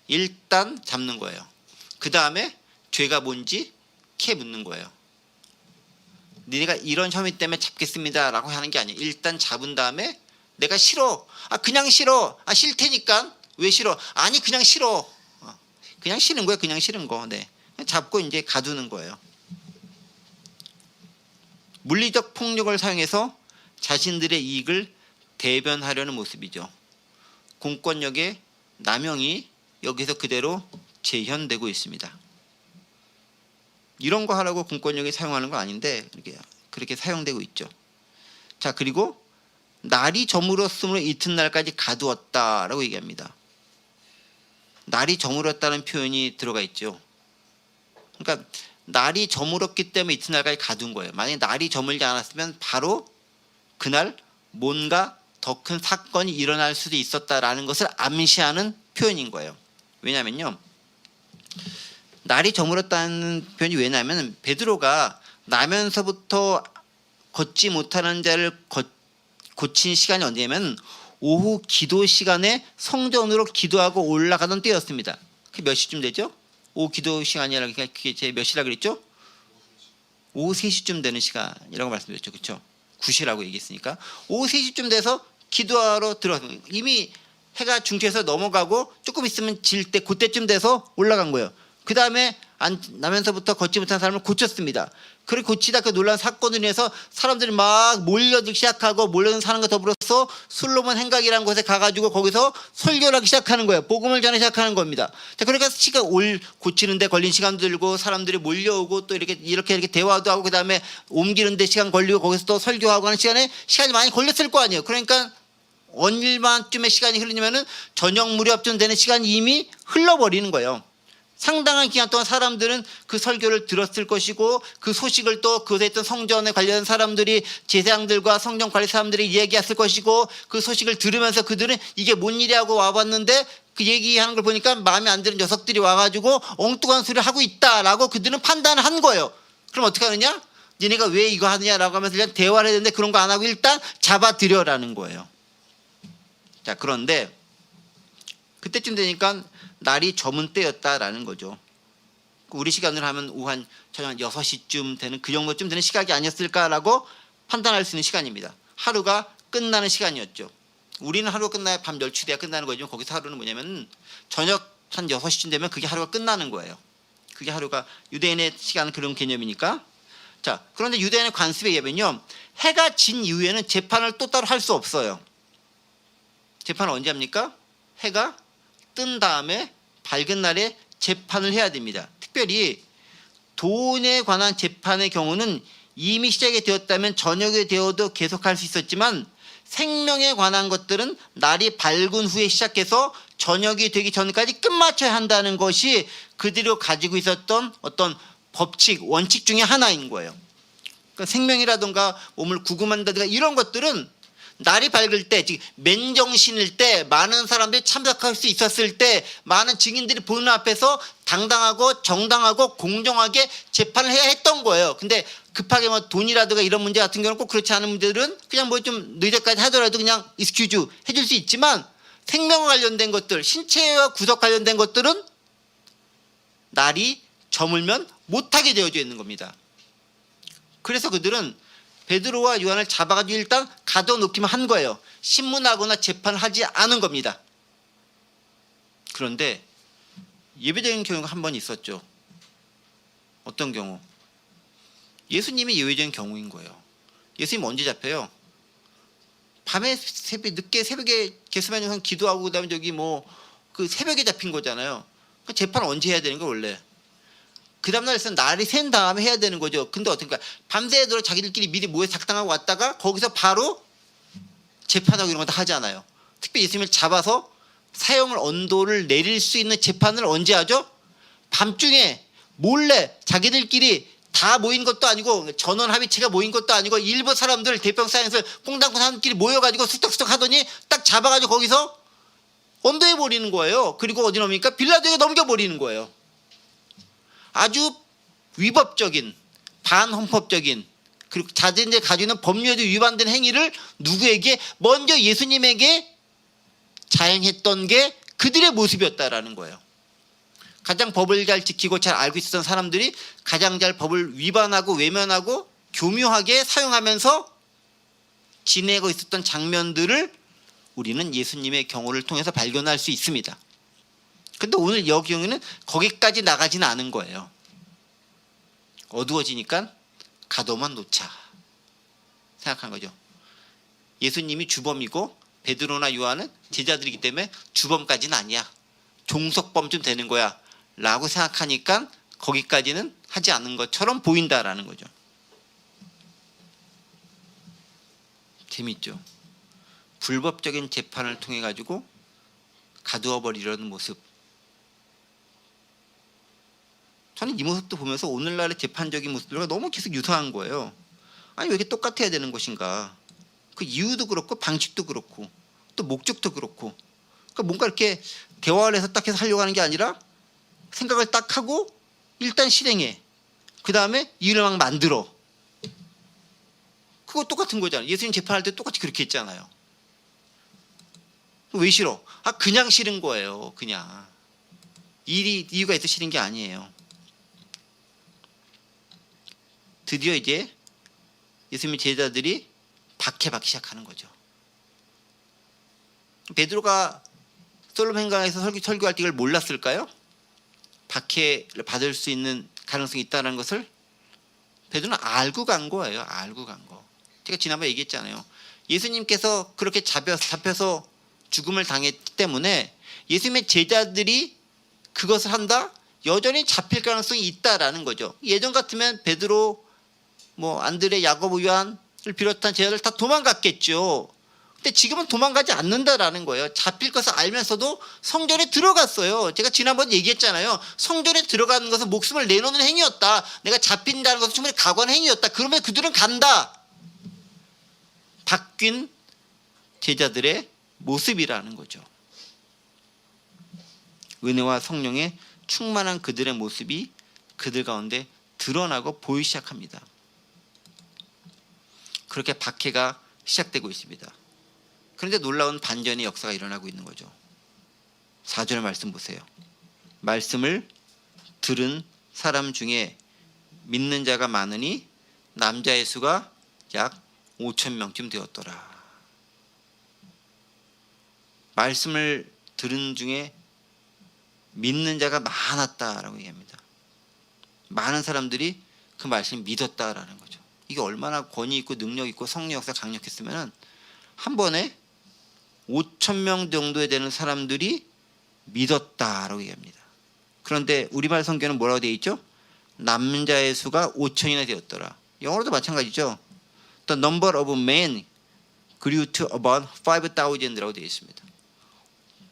일단 잡는 거예요. 그 다음에 죄가 뭔지 캐 묻는 거예요. 니네가 이런 혐의 때문에 잡겠습니다 라고 하는 게 아니에요. 일단 잡은 다음에 내가 싫어. 그냥 싫어. 싫테니까. 왜 싫어? 아니 그냥 싫어. 그냥 싫은 거예요. 그냥 싫은 거. 네. 잡고 이제 가두는 거예요. 물리적 폭력을 사용해서 자신들의 이익을 대변하려는 모습이죠. 공권력의 남용이 여기서 그대로 재현되고 있습니다. 이런 거 하라고 공권력이 사용하는 거 아닌데 그렇게 사용되고 있죠. 자, 그리고 날이 저물었으므로 이튿날까지 가두었다라고 얘기합니다. 날이 저물었다는 표현이 들어가 있죠. 그러니까 날이 저물었기 때문에 이튿날까지 가둔 거예요. 만약에 날이 저물지 않았으면 바로 그날 뭔가 더 큰 사건이 일어날 수도 있었다라는 것을 암시하는 표현인 거예요. 왜냐면요. 날이 저물었다는 표현이 왜냐하면 베드로가 나면서부터 걷지 못하는 자를 고친 시간이 언제냐면 오후 기도 시간에 성전으로 기도하고 올라가던 때였습니다. 그게 몇 시쯤 되죠? 오후 기도 시간이라 그게 제 몇 시라 그랬죠? 오후 3시쯤 되는 시간이라고 말씀드렸죠. 그렇죠? 9시라고 얘기했으니까 오후 3시쯤 돼서 기도하러 들어갔습니다. 이미 해가 중퇴해서 넘어가고 조금 있으면 질 때 그때쯤 돼서 올라간 거예요. 그 다음에 나면서부터 걷지 못한 사람을 고쳤습니다. 그렇게 고치다 그 놀라운 사건으로 인해서 사람들이 막 몰려들기 시작하고 몰려든 사람과 더불어서 솔로몬 행각이라는 곳에 가가지고 거기서 설교를 하기 시작하는 거예요. 복음을 전하기 시작하는 겁니다. 자, 그러니까 고치는데 걸린 시간도 들고 사람들이 몰려오고 또 이렇게 대화도 하고 그 다음에 옮기는데 시간 걸리고 거기서 또 설교하고 하는 시간이 많이 걸렸을 거 아니에요. 그러니까 얼마쯤의 시간이 흐르냐면은 저녁 무렵쯤 되는 시간이 이미 흘러버리는 거예요. 상당한 기간 동안 사람들은 그 설교를 들었을 것이고 그 소식을 또 그것에 있던 성전에 관련된 사람들이 제사장들과 성전 관리 사람들이 얘기했을 것이고 그 소식을 들으면서 그들은 이게 뭔 일이라고 와봤는데 그 얘기하는 걸 보니까 마음에 안 드는 녀석들이 와가지고 엉뚱한 소리를 하고 있다라고 그들은 판단을 한 거예요. 그럼 어떻게 하느냐? 니네가 왜 이거 하느냐라고 하면서 그냥 대화를 해야 되는데 그런 거 안 하고 일단 잡아들여라는 거예요. 자, 그런데 그때쯤 되니까 날이 저문 때였다라는 거죠. 우리 시간으로 하면 오후 한 저녁 6시쯤 되는 그 정도쯤 되는 시각이 아니었을까라고 판단할 수 있는 시간입니다. 하루가 끝나는 시간이었죠. 우리는 하루가 끝나야 밤 12시대가 끝나는 거죠. 거기서 하루는 뭐냐면 저녁 한 6시쯤 되면 그게 하루가 끝나는 거예요. 그게 하루가 유대인의 시간은 그런 개념이니까. 자, 그런데 유대인의 관습에 의하면요, 해가 진 이후에는 재판을 또 따로 할 수 없어요. 재판을 언제 합니까? 해가 뜬 다음에 밝은 날에 재판을 해야 됩니다. 특별히 돈에 관한 재판의 경우는 이미 시작이 되었다면 저녁에 되어도 계속할 수 있었지만 생명에 관한 것들은 날이 밝은 후에 시작해서 저녁이 되기 전까지 끝마쳐야 한다는 것이 그들이 가지고 있었던 어떤 법칙, 원칙 중에 하나인 거예요. 그러니까 생명이라든가 몸을 구금한다든가 이런 것들은 날이 밝을 때, 즉 맨정신일 때, 많은 사람들이 참석할 수 있었을 때, 많은 증인들이 보는 앞에서 당당하고 정당하고 공정하게 재판을 해야 했던 거예요. 근데 급하게 뭐 돈이라든가 이런 문제 같은 경우는 꼭 그렇지 않은 문제들은 그냥 뭐 좀 늦게까지 하더라도 그냥 익스큐즈 해줄 수 있지만 생명과 관련된 것들, 신체와 구속 관련된 것들은 날이 저물면 못하게 되어져 있는 겁니다. 그래서 그들은 베드로와 요한을 잡아가지고 일단 가둬놓기만 한 거예요. 신문하거나 재판을 하지 않은 겁니다. 그런데 예외적인 경우가 한 번 있었죠. 어떤 경우? 예수님이 예외적인 경우인 거예요. 예수님 언제 잡혀요? 밤에 늦게 새벽에 겟세마네 기도하고 그다음에 저기 뭐 그 새벽에 잡힌 거잖아요. 그 재판 언제 해야 되는 거 원래? 그 다음날 날이 샌 다음에 해야 되는 거죠. 근데 어떻게 밤새도록 자기들끼리 미리 모여서 작당하고 왔다가 거기서 바로 재판하고 이런 거 다 하잖아요. 특별히 예수님을 잡아서 사형을 언도를 내릴 수 있는 재판을 언제 하죠? 밤중에 몰래 자기들끼리 다 모인 것도 아니고 전원 합의체가 모인 것도 아니고 일부 사람들 대평사에서 꽁당꽁 사람들끼리 모여가지고 수덕수덕 하더니 딱 잡아가지고 거기서 언도해버리는 거예요. 그리고 어디 넘깁니까? 빌라도에게 넘겨버리는 거예요. 아주 위법적인 반헌법적인 그리고 자신들이 가지고 있는 법률에도 위반된 행위를 누구에게? 먼저 예수님에게 자행했던 게 그들의 모습이었다라는 거예요. 가장 법을 잘 지키고 잘 알고 있었던 사람들이 가장 잘 법을 위반하고 외면하고 교묘하게 사용하면서 지내고 있었던 장면들을 우리는 예수님의 경우를 통해서 발견할 수 있습니다. 근데 오늘 여기 경우는 거기까지 나가지는 않은 거예요. 어두워지니까 가둬만 놓자 생각한 거죠. 예수님이 주범이고 베드로나 요한은 제자들이기 때문에 주범까지는 아니야. 종속범쯤 되는 거야 라고 생각하니까 거기까지는 하지 않은 것처럼 보인다라는 거죠. 재밌죠. 불법적인 재판을 통해 가지고 가두어버리려는 모습. 저는 이 모습도 보면서 오늘날의 재판적인 모습들과 너무 계속 유사한 거예요. 아니 왜 이렇게 똑같아야 되는 것인가. 그 이유도 그렇고 방식도 그렇고 또 목적도 그렇고, 그러니까 뭔가 이렇게 대화를 해서 딱 해서 하려고 하는 게 아니라 생각을 딱 하고 일단 실행해. 그 다음에 이유를 막 만들어. 그거 똑같은 거잖아요. 예수님 재판할 때 똑같이 그렇게 했잖아요. 왜 싫어? 아 그냥 싫은 거예요. 그냥 이유가 있어 싫은 게 아니에요. 드디어 이제 예수님의 제자들이 박해받기 시작하는 거죠. 베드로가 솔로몬 강에서 설교할 때 이걸 몰랐을까요? 박해를 받을 수 있는 가능성이 있다는 것을 베드로는 알고 간 거예요. 알고 간 거. 제가 지난번에 얘기했잖아요. 예수님께서 그렇게 잡혀서 죽음을 당했기 때문에 예수님의 제자들이 그것을 한다? 여전히 잡힐 가능성이 있다라는 거죠. 예전 같으면 베드로, 뭐 안드레, 야고보, 요한을 비롯한 제자들 다 도망갔겠죠. 근데 지금은 도망가지 않는다라는 거예요. 잡힐 것을 알면서도 성전에 들어갔어요. 제가 지난번 얘기했잖아요. 성전에 들어가는 것은 목숨을 내놓는 행위였다. 내가 잡힌다는 것은 충분히 각오하는 행위였다. 그러면 그들은 간다. 바뀐 제자들의 모습이라는 거죠. 은혜와 성령의 충만한 그들의 모습이 그들 가운데 드러나고 보이기 시작합니다. 그렇게 박해가 시작되고 있습니다. 그런데 놀라운 반전의 역사가 일어나고 있는 거죠. 4절의 말씀 보세요. 말씀을 들은 사람 중에 믿는 자가 많으니 남자의 수가 약 5,000명쯤 되었더라. 말씀을 들은 중에 믿는 자가 많았다라고 얘기합니다. 많은 사람들이 그 말씀을 믿었다라는 거죠. 이게 얼마나 권위 있고 능력 있고 성령 역사가 강력했으면 한 번에 5,000명 정도에 되는 사람들이 믿었다라고 얘기합니다. 그런데 우리말 성경은 뭐라고 되어 있죠? 남자의 수가 5,000이나 되었더라. 영어로도 마찬가지죠. The number of men grew to about 5,000이라고 되어 있습니다.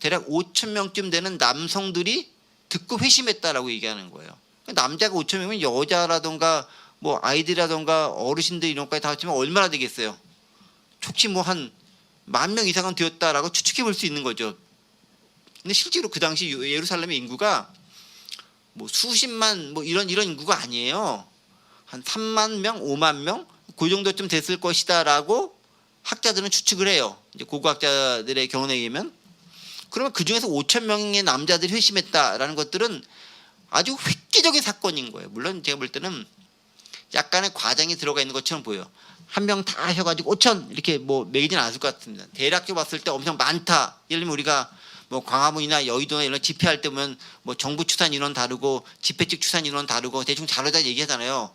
대략 5,000명쯤 되는 남성들이 듣고 회심했다라고 얘기하는 거예요. 남자가 5,000명이면 여자라던가 뭐 아이들이라던가 어르신들 이런 것까지 다 합치면 얼마나 되겠어요? 촉치 뭐 한 10,000명 이상은 되었다라고 추측해 볼 수 있는 거죠. 근데 실제로 그 당시 예루살렘의 인구가 뭐 수십만 뭐 이런 인구가 아니에요. 한 3만 명, 5만 명 그 정도쯤 됐을 것이다라고 학자들은 추측을 해요. 이제 고고학자들의 경험에 의하면. 그러면 그 중에서 5,000명의 남자들이 회심했다라는 것들은 아주 획기적인 사건인 거예요. 물론 제가 볼 때는 약간의 과장이 들어가 있는 것처럼 보여요. 한 명 다 해가지고 5,000 이렇게 뭐 매기진 않을 것 같습니다. 대략적으로 봤을 때 엄청 많다. 예를 들면 우리가 뭐 광화문이나 여의도나 이런 집회할 때 보면 뭐 정부 추산 인원 다르고 집회 측 추산 인원 다르고 대충 자르다 얘기하잖아요.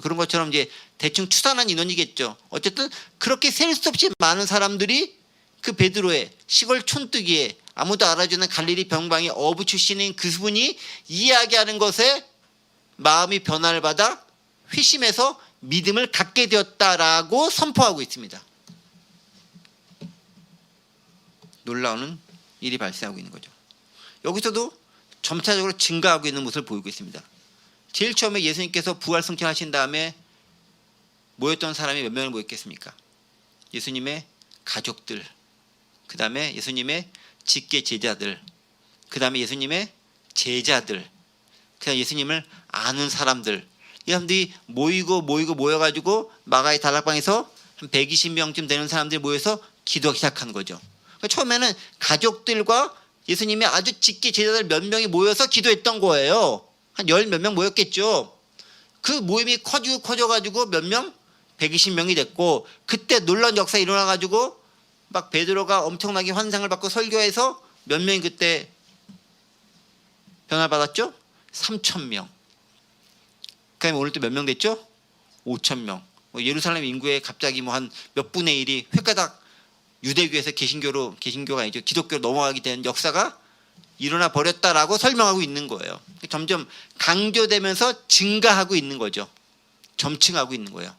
그런 것처럼 이제 대충 추산한 인원이겠죠. 어쨌든 그렇게 셀 수 없이 많은 사람들이 그 베드로의 시골 촌뜨기에 아무도 알아주는 갈릴리 병방의 어부 출신인 그분이 이야기하는 것에 마음이 변화를 받아 회심해서 믿음을 갖게 되었다라고 선포하고 있습니다. 놀라운 일이 발생하고 있는 거죠. 여기서도 점차적으로 증가하고 있는 모습을 보이고 있습니다. 제일 처음에 예수님께서 부활 승천하신 다음에 모였던 사람이 몇 명을 모였겠습니까? 예수님의 가족들, 그 다음에 예수님의 직계 제자들, 그 다음에 예수님의 제자들, 그 다음에 예수님을 아는 사람들, 이 사람들이 모여가지고 마가의 다락방에서 한 120명쯤 되는 사람들이 모여서 기도하기 시작한 거죠. 그러니까 처음에는 가족들과 예수님의 아주 직계 제자들 몇 명이 모여서 기도했던 거예요. 한 10몇 명 모였겠죠. 그 모임이 커져가지고 몇 명? 120명이 됐고, 그때 놀라운 역사가 일어나가지고 막 베드로가 엄청나게 환상을 받고 설교해서 몇 명이 그때 변화를 받았죠? 3,000명. 그 다음에 오늘 또 몇 명 됐죠? 5,000명. 예루살렘 인구의 갑자기 뭐 한 몇 분의 1이 획가닥 유대교에서 개신교가 아니죠. 기독교로 넘어가게 된 역사가 일어나 버렸다라고 설명하고 있는 거예요. 점점 강조되면서 증가하고 있는 거죠. 점층하고 있는 거예요.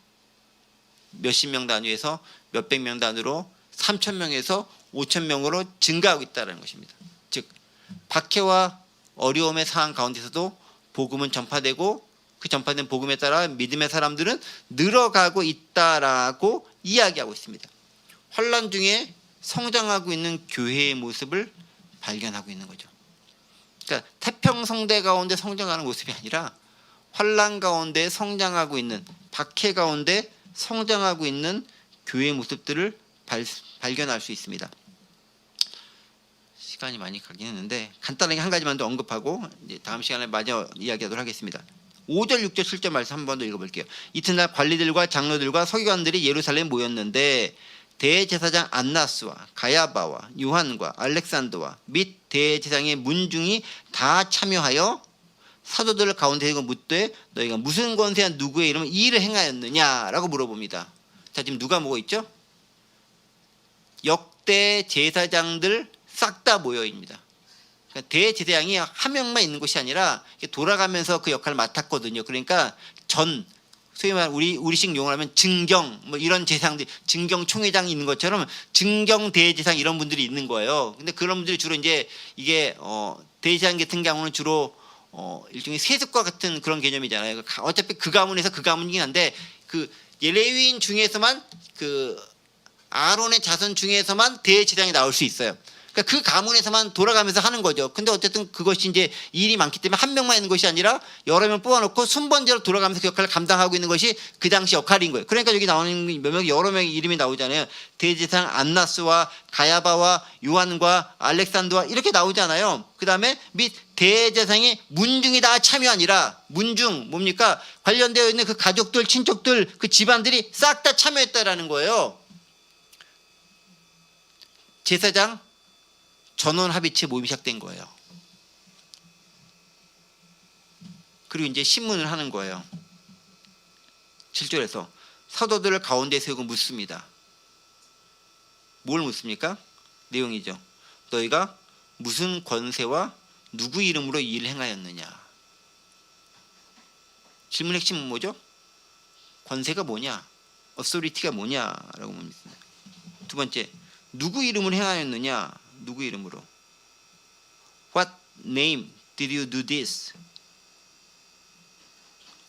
몇십 명 단위에서 몇백 명 단위로 3,000명에서 5,000명으로 증가하고 있다는 것입니다. 즉 박해와 어려움의 상황 가운데서도 복음은 전파되고 그 전파된 복음에 따라 믿음의 사람들은 늘어가고 있다라고 이야기하고 있습니다. 환난 중에 성장하고 있는 교회의 모습을 발견하고 있는 거죠. 그러니까 태평성대 가운데 성장하는 모습이 아니라 환난 가운데 성장하고 있는, 박해 가운데 성장하고 있는 교회의 모습들을 발견할 수 있습니다. 시간이 많이 가긴 했는데 간단하게 한 가지만 더 언급하고 이제 다음 시간에 마저 이야기하도록 하겠습니다. 5절, 6절, 7절 말씀 한 번 더 읽어볼게요. 이튿날 관리들과 장로들과 서기관들이 예루살렘에 모였는데 대제사장 안나스와 가야바와 요한과 알렉산더와 및 대제사장의 문중이 다 참여하여 사도들 가운데 대고 묻되 너희가 무슨 권세와 누구의 이름을 이 일을 행하였느냐라고 물어봅니다. 자, 지금 누가 모여 있죠? 역대 제사장들 싹 다 모여입니다. 그러니까 대제사장이 한 명만 있는 것이 아니라 돌아가면서 그 역할을 맡았거든요. 그러니까 전 소위 말하는 우리식 용어로 하면 증경 뭐 이런 재상들, 증경 총회장이 있는 것처럼 증경 대제사장 이런 분들이 있는 거예요. 근데 그런 분들이 주로 이제 이게 대제사장 같은 경우는 주로 일종의 세습과 같은 그런 개념이잖아요. 어차피 그 가문에서 그 가문이긴 한데 그 레위인 중에서만 그 아론의 자손 중에서만 대제사장이 나올 수 있어요. 그러니까 그 가문에서만 돌아가면서 하는 거죠. 근데 어쨌든 그것이 이제 일이 많기 때문에 한 명만 있는 것이 아니라 여러 명 뽑아놓고 순번제로 돌아가면서 그 역할을 감당하고 있는 것이 그 당시 역할인 거예요. 그러니까 여기 나오는 몇 명, 여러 명의 이름이 나오잖아요. 대제사장 안나스와 가야바와 요한과 알렉산더와 이렇게 나오잖아요. 그 다음에 및 대제사장이 문중이 다 참여하니라. 문중 뭡니까? 관련되어 있는 그 가족들, 친척들, 그 집안들이 싹 다 참여했다라는 거예요. 제사장 전원 합의체 모임이 시작된 거예요. 그리고 이제 신문을 하는 거예요. 7절에서 사도들을 가운데 세우고 묻습니다. 뭘 묻습니까? 내용이죠. 너희가 무슨 권세와 누구 이름으로 이 일을 행하였느냐. 질문 핵심은 뭐죠? 권세가 뭐냐? 어소리티가 뭐냐라고 묻습니다. 두 번째, 누구 이름으로 행하였느냐? 누구 이름으로? What name did you do this?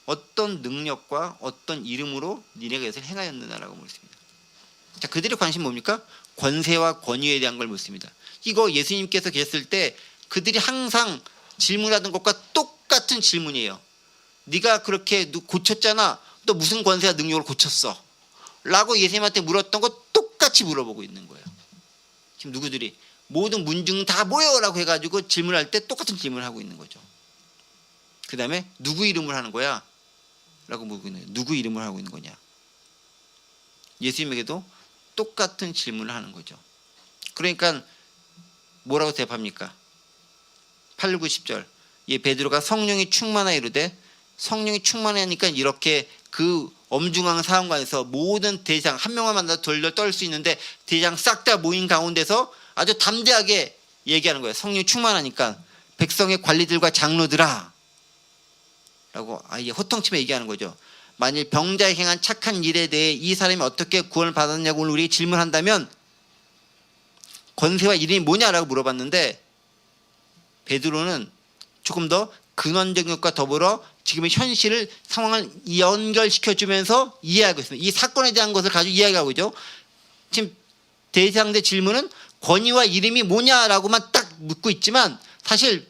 어떤 능력과 어떤 이름으로 니네가 이것을 행하였느냐라고 묻습니다. 자, 그들의 관심 뭡니까? 권세와 권위에 대한 걸 묻습니다. 이거 예수님께서 계셨을 때 그들이 항상 질문하던 것과 똑같은 질문이에요. 네가 그렇게 고쳤잖아. 또 무슨 권세와 능력으로 고쳤어? 라고 예수님한테 물었던 거 똑같이 물어보고 있는 거예요. 지금 누구들이? 모든 문중 다 모여라고 해가지고 질문할 때 똑같은 질문을 하고 있는 거죠. 그 다음에 누구 이름을 하는 거야? 라고 묻고 있는 거예요. 누구 이름을 하고 있는 거냐? 예수님에게도 똑같은 질문을 하는 거죠. 그러니까 뭐라고 대답합니까? 8, 9, 10절. 예, 베드로가 성령이 충만하여 이르되, 성령이 충만하니까 이렇게 그 엄중한 상황관에서 모든 대장 한 명만 만나도 덜덜 떨 수 있는데 대장 싹 다 모인 가운데서 아주 담대하게 얘기하는 거예요. 성령이 충만하니까 백성의 관리들과 장로들아 라고 아예 호통치며 얘기하는 거죠. 만일 병자에 행한 착한 일에 대해 이 사람이 어떻게 구원을 받았냐고 오늘 우리에게 질문한다면 권세와 이름이 뭐냐라고 물어봤는데 베드로는 조금 더 근원적인 것과 더불어 지금의 현실을 상황을 연결시켜주면서 이해하고 있습니다. 이 사건에 대한 것을 가지고 이야기하고 있죠. 지금 대상대 질문은 권위와 이름이 뭐냐라고만 딱 묻고 있지만 사실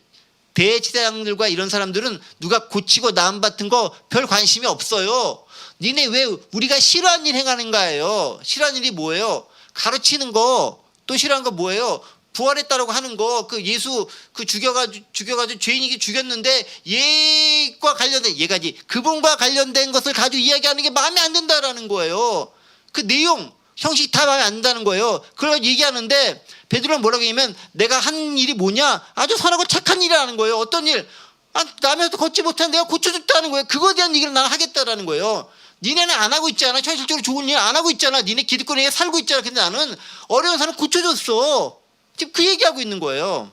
대제사장들과 이런 사람들은 누가 고치고 나음 받은 거 별 관심이 없어요. 니네 왜 우리가 싫어하는 일 행하는가예요. 싫어하는 일이 뭐예요? 가르치는 거. 또 싫어하는 거 뭐예요? 부활했다라고 하는 거. 그 예수 그 죽여가지고 죄인이게 죽였는데 얘과 관련된 얘가지 그분과 관련된 것을 가지고 이야기하는 게 마음에 안 든다라는 거예요. 그 내용 형식 다 마음에 안 든다는 거예요. 그걸 얘기하는데 베드로는 뭐라고 하냐면 내가 한 일이 뭐냐? 아주 선하고 착한 일이라는 거예요. 어떤 일? 남에서 걷지 못한 내가 고쳐줬다는 거예요. 그거에 대한 얘기를 나는 하겠다라는 거예요. 니네는 안 하고 있잖아. 현실적으로 좋은 일 안 하고 있잖아. 니네 기득권에 살고 있잖아. 근데 나는 어려운 사람 고쳐줬어. 지금 그 얘기하고 있는 거예요.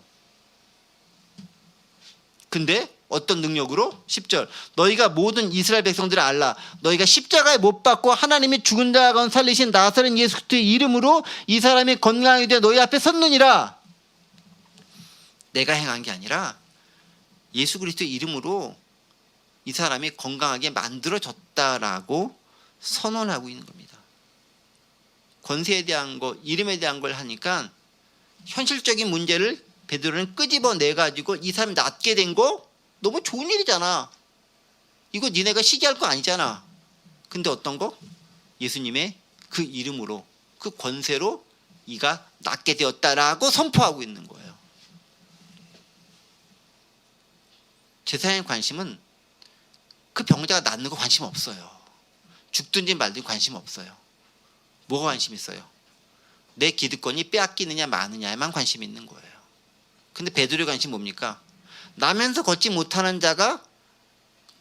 근데 어떤 능력으로? 10절 너희가 모든 이스라엘 백성들을 알라. 너희가 십자가에 못 박고 하나님이 죽은 자 가운데 살리신 나사렛 예수 그리스도의 이름으로 이 사람이 건강하게 되어 너희 앞에 섰느니라. 내가 행한 게 아니라 예수 그리스도의 이름으로 이 사람이 건강하게 만들어졌다라고 선언하고 있는 겁니다. 권세에 대한 거, 이름에 대한 걸 하니까 현실적인 문제를 베드로는 끄집어내 가지고 이 사람이 낫게 된 거 너무 좋은 일이잖아. 이거 니네가 시기할 거 아니잖아. 근데 어떤 거? 예수님의 그 이름으로 그 권세로 이가 낫게 되었다라고 선포하고 있는 거예요. 제사장의 관심은 그 병자가 낫는 거 관심 없어요. 죽든지 말든지 관심 없어요. 뭐가 관심 있어요? 내 기득권이 빼앗기느냐 마느냐에만 관심이 있는 거예요. 근데 베드로의 관심이 뭡니까? 나면서 걷지 못하는 자가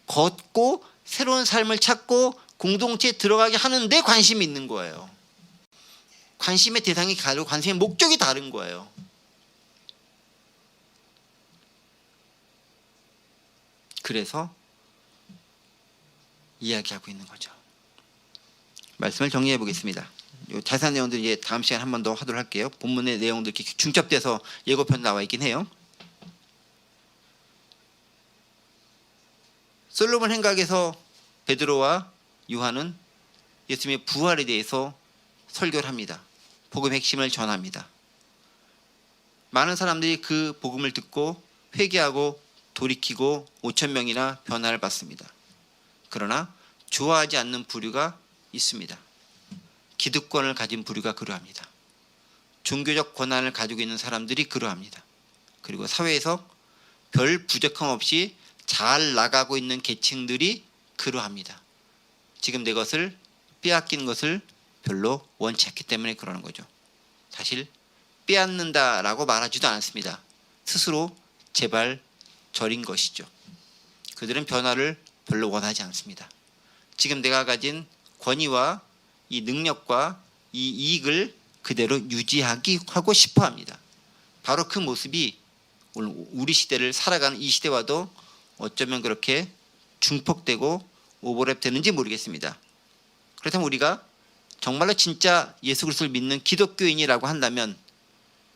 걷고 새로운 삶을 찾고 공동체에 들어가게 하는 데 관심이 있는 거예요. 관심의 대상이 다르고 관심의 목적이 다른 거예요. 그래서 이야기하고 있는 거죠. 말씀을 정리해 보겠습니다. 요 자세한 내용들 이제 다음 시간에 한 번 더 하도록 할게요. 본문의 내용들 이렇게 중첩돼서 예고편 나와 있긴 해요. 솔로몬 행각에서 베드로와 요한은 예수님의 부활에 대해서 설교를 합니다. 복음의 핵심을 전합니다. 많은 사람들이 그 복음을 듣고 회개하고 돌이키고 5천 명이나 변화를 받습니다. 그러나 좋아하지 않는 부류가 있습니다. 기득권을 가진 부류가 그러합니다. 종교적 권한을 가지고 있는 사람들이 그러합니다. 그리고 사회에서 별 부족함 없이 잘 나가고 있는 계층들이 그러합니다. 지금 내 것을 빼앗긴 것을 별로 원치 않기 때문에 그러는 거죠. 사실 빼앗는다라고 말하지도 않습니다. 스스로 제발 저린 것이죠. 그들은 변화를 별로 원하지 않습니다. 지금 내가 가진 권위와 이 능력과 이 이익을 그대로 유지하고 싶어 합니다. 바로 그 모습이 오늘 우리 시대를 살아가는 이 시대와도 어쩌면 그렇게 중폭되고 오버랩되는지 모르겠습니다. 그렇다면 우리가 정말로 진짜 예수 그리스도를 믿는 기독교인이라고 한다면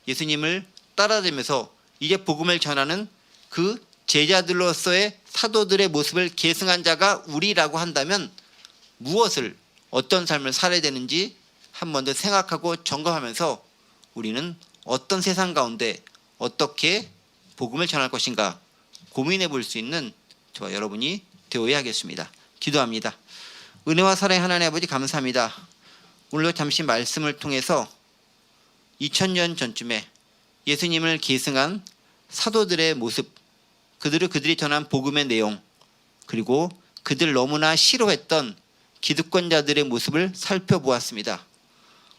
예수님을 따라다니면서 이제 복음을 전하는 그 제자들로서의 사도들의 모습을 계승한 자가 우리라고 한다면 무엇을 어떤 삶을 살아야 되는지 한 번 더 생각하고 점검하면서 우리는 어떤 세상 가운데 어떻게 복음을 전할 것인가 고민해 볼 수 있는 저와 여러분이 되어야 하겠습니다. 기도합니다. 은혜와 사랑의 하나님 아버지 감사합니다. 오늘도 잠시 말씀을 통해서 2000년 전쯤에 예수님을 계승한 사도들의 모습, 그들이 전한 복음의 내용, 그리고 그들 너무나 싫어했던 기득권자들의 모습을 살펴보았습니다.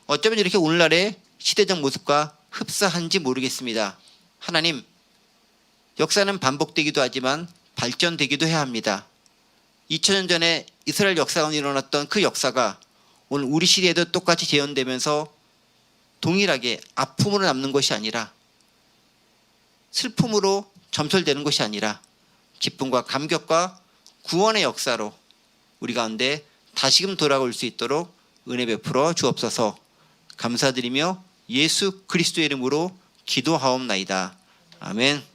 어쩌면 이렇게 오늘날의 시대적 모습과 흡사한지 모르겠습니다. 하나님, 역사는 반복되기도 하지만 발전되기도 해야 합니다. 2000년 전에 이스라엘 역사가 일어났던 그 역사가 오늘 우리 시대에도 똑같이 재현되면서 동일하게 아픔으로 남는 것이 아니라 슬픔으로 점철되는 것이 아니라 기쁨과 감격과 구원의 역사로 우리 가운데 다시금 돌아올 수 있도록 은혜 베풀어 주옵소서. 감사드리며 예수 그리스도의 이름으로 기도하옵나이다. 아멘.